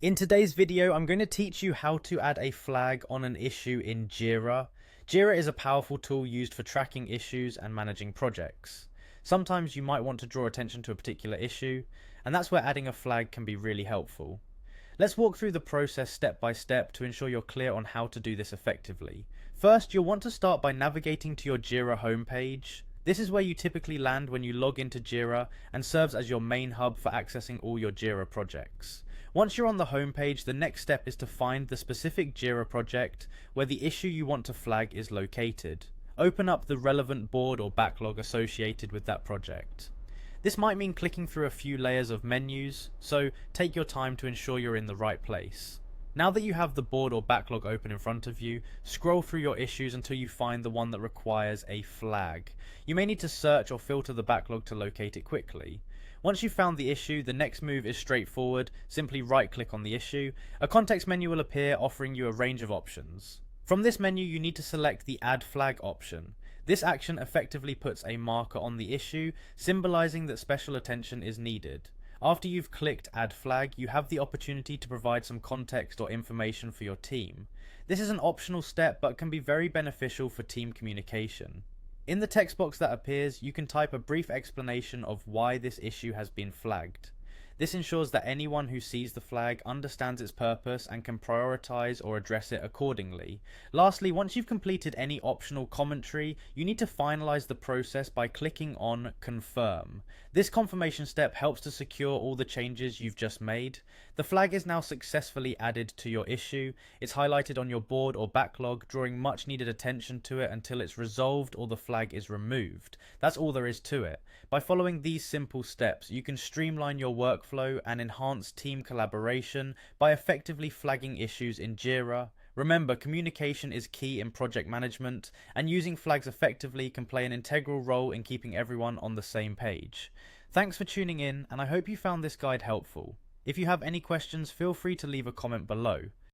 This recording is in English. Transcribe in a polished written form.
In today's video, I'm going to teach you how to add a flag on an issue in Jira. Jira is a powerful tool used for tracking issues and managing projects. Sometimes you might want to draw attention to a particular issue, and that's where adding a flag can be really helpful. Let's walk through the process step by step to ensure you're clear on how to do this effectively. First, you'll want to start by navigating to your Jira homepage. This is where you typically land when you log into Jira and serves as your main hub for accessing all your Jira projects. Once you're on the homepage, the next step is to find the specific Jira project where the issue you want to flag is located. Open up the relevant board or backlog associated with that project. This might mean clicking through a few layers of menus, so take your time to ensure you're in the right place. Now that you have the board or backlog open in front of you, scroll through your issues until you find the one that requires a flag. You may need to search or filter the backlog to locate it quickly. Once you've found the issue, the next move is straightforward. Simply right-click on the issue. A context menu will appear offering you a range of options. From this menu, you need to select the Add Flag option. This action effectively puts a marker on the issue, symbolizing that special attention is needed. After you've clicked Add Flag, you have the opportunity to provide some context or information for your team. This is an optional step but can be very beneficial for team communication. In the text box that appears, you can type a brief explanation of why this issue has been flagged. This ensures that anyone who sees the flag understands its purpose and can prioritize or address it accordingly. Lastly, once you've completed any optional commentary, you need to finalize the process by clicking on Confirm. This confirmation step helps to secure all the changes you've just made. The flag is now successfully added to your issue. It's highlighted on your board or backlog, drawing much needed attention to it until it's resolved or the flag is removed. That's all there is to it. By following these simple steps, you can streamline your workflow and enhance team collaboration by effectively flagging issues in Jira. Remember, communication is key in project management, and using flags effectively can play an integral role in keeping everyone on the same page. Thanks for tuning in, and I hope you found this guide helpful. If you have any questions, feel free to leave a comment below.